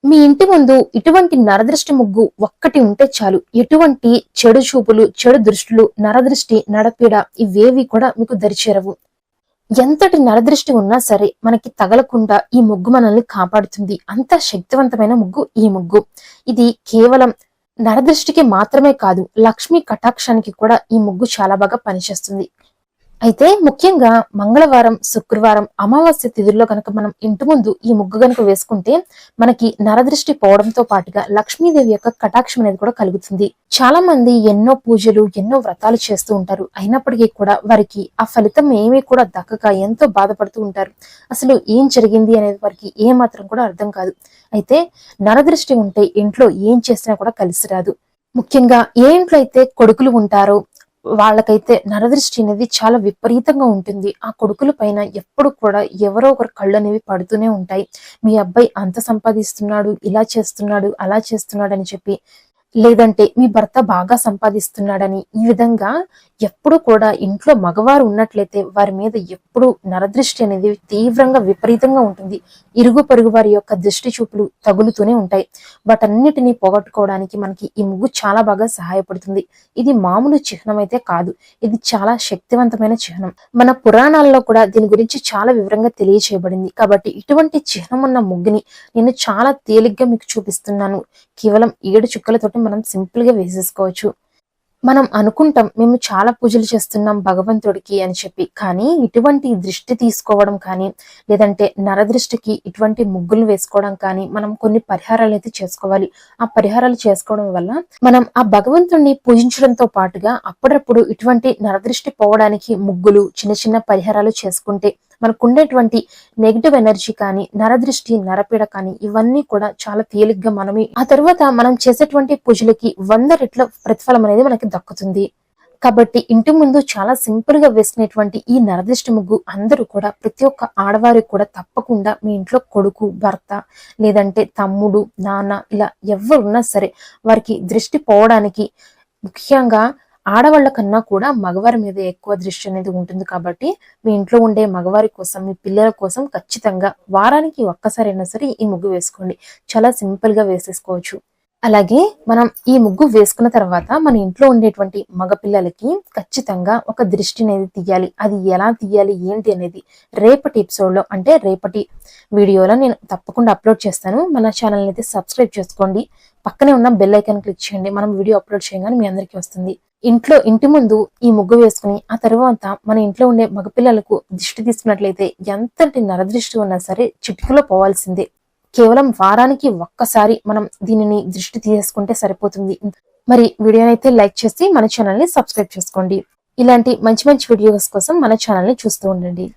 మీ ఇంటి ముందు ఇటువంటి నరదృష్టి ముగ్గు ఒక్కటి ఉంటే చాలు, ఎటువంటి చెడు చూపులు, చెడు దృష్టిలు, నరదృష్టి, నడపీడ ఇవేవి కూడా మీకు దరిచేరవు. ఎంతటి నరదృష్టి ఉన్నా సరే మనకి తగలకుండా ఈ ముగ్గు మనల్ని కాపాడుతుంది. అంత శక్తివంతమైన ముగ్గు ఈ ముగ్గు. ఇది కేవలం నరదృష్టికి మాత్రమే కాదు, లక్ష్మీ కటాక్షానికి కూడా ఈ ముగ్గు చాలా బాగా పనిచేస్తుంది. అయితే ముఖ్యంగా మంగళవారం, శుక్రవారం, అమావాస్య తిథుల్లో కనుక మనం ఇంటి ముందు ఈ ముగ్గు కనుక వేసుకుంటే మనకి నరదృష్టి పోవడంతో పాటుగా లక్ష్మీదేవి యొక్క కటాక్షం అనేది కూడా కలుగుతుంది. చాలా మంది ఎన్నో పూజలు, ఎన్నో వ్రతాలు చేస్తూ ఉంటారు. అయినప్పటికీ కూడా వారికి ఆ ఫలితం ఏమీ కూడా దక్కక ఎంతో బాధపడుతూ ఉంటారు. అసలు ఏం జరిగింది అనేది వారికి ఏ మాత్రం కూడా అర్థం కాదు. అయితే నరదృష్టి ఉంటే ఇంట్లో ఏం చేసినా కూడా కలిసి రాదు. ముఖ్యంగా ఏ ఇంట్లో అయితే కొడుకులు ఉంటారో వాళ్ళకైతే నరదృష్టి అనేది చాలా విపరీతంగా ఉంటుంది. ఆ కొడుకుల పైన ఎప్పుడు కూడా ఎవరో ఒకరు కళ్ళు అనేవి పడుతూనే ఉంటాయి. మీ అబ్బాయి అంత సంపాదిస్తున్నాడు, ఇలా చేస్తున్నాడు, అలా చేస్తున్నాడు అని చెప్పి, లేదంటే మీ భర్త బాగా సంపాదిస్తున్నాడని, ఈ విధంగా ఎప్పుడు కూడా ఇంట్లో మగవారు ఉన్నట్లయితే వారి మీద ఎప్పుడు నరదృష్టి అనేది తీవ్రంగా విపరీతంగా ఉంటుంది. ఇరుగు పొరుగు వారి యొక్క దృష్టి చూపులు తగులుతూనే ఉంటాయి. వాటన్నిటిని పోగొట్టుకోవడానికి మనకి ఈ ముగ్గు చాలా బాగా సహాయపడుతుంది. ఇది మామూలు చిహ్నం అయితే కాదు, ఇది చాలా శక్తివంతమైన చిహ్నం. మన పురాణాల్లో కూడా దీని గురించి చాలా వివరంగా తెలియచేయబడింది. కాబట్టి ఇటువంటి చిహ్నం ఉన్న ముగ్గుని నేను చాలా తేలిగ్గా మీకు చూపిస్తున్నాను. కేవలం 7 చుక్కలతోటి మనం సింపుల్ గా వేసేసుకోవచ్చు. మనం అనుకుంటాం మేము చాలా పూజలు చేస్తున్నాం భగవంతుడికి అని చెప్పి, కానీ ఇటువంటి దృష్టి తీసుకోవడం కానీ, లేదంటే నరదృష్టికి ఇటువంటి ముగ్గులు వేసుకోవడం కానీ, మనం కొన్ని పరిహారాలు అయితే చేసుకోవాలి. ఆ పరిహారాలు చేసుకోవడం వల్ల మనం ఆ భగవంతుడిని పూజించడంతో పాటుగా అప్పుడప్పుడు ఇటువంటి నరదృష్టి పోవడానికి ముగ్గులు, చిన్న చిన్న పరిహారాలు చేసుకుంటే మనకుండేటువంటి నెగిటివ్ ఎనర్జీ కానీ, నరదృష్టి, నరపీడ కానీ ఇవన్నీ కూడా చాలా తేలిగ్గా మనమే ఆ తర్వాత మనం చేసేటువంటి పూజలకి 100 రెట్ల ప్రతిఫలం అనేది మనకి దక్కుతుంది. కాబట్టి ఇంటి ముందు చాలా సింపుల్ గా వేసుకునేటువంటి ఈ నరదృష్టి ముగ్గు అందరూ కూడా, ప్రతి ఒక్క ఆడవారికి కూడా తప్పకుండా మీ ఇంట్లో కొడుకు, భర్త, లేదంటే తమ్ముడు, నాన్న ఇలా ఎవరున్నా సరే వారికి దృష్టి పోవడానికి, ముఖ్యంగా ఆడవాళ్ల కన్నా కూడా మగవారి మీద ఎక్కువ దృష్టి అనేది ఉంటుంది. కాబట్టి మీ ఇంట్లో ఉండే మగవారి కోసం, మీ పిల్లల కోసం ఖచ్చితంగా వారానికి ఒక్కసారైనా సరే ఈ ముగ్గు వేసుకోండి. చాలా సింపుల్ గా వేసేసుకోవచ్చు. అలాగే మనం ఈ ముగ్గు వేసుకున్న తర్వాత మన ఇంట్లో ఉండేటువంటి మగపిల్లలకి ఖచ్చితంగా ఒక దృష్టి అనేది తీయాలి. అది ఎలా తీయాలి ఏంటి అనేది రేపటి ఎపిసోడ్ లో, అంటే రేపటి వీడియోలో నేను తప్పకుండా అప్లోడ్ చేస్తాను. మన ఛానల్ అయితే సబ్స్క్రైబ్ చేసుకోండి. పక్కనే ఉన్న బెల్ ఐకాన్ క్లిక్ చేయండి. మనం వీడియో అప్లోడ్ చేయగానే మీ అందరికీ వస్తుంది. ఇంటి ముందు ఈ ముగ్గు వేసుకుని ఆ తర్వాత మన ఇంట్లో ఉండే మగపిల్లలకు దిష్టి తీసుకున్నట్లయితే ఎంతటి నరదృష్టి ఉన్నా సరే చిటికలో పోవాల్సిందే. కేవలం వారానికి ఒక్కసారి మనం దీనిని దృష్టి తీసుకుంటే సరిపోతుంది. మరి వీడియోనైతే లైక్ చేసి మన ఛానల్ ని సబ్స్క్రైబ్ చేసుకోండి. ఇలాంటి మంచి మంచి వీడియోస్ కోసం మన ఛానల్ ని చూస్తూ ఉండండి.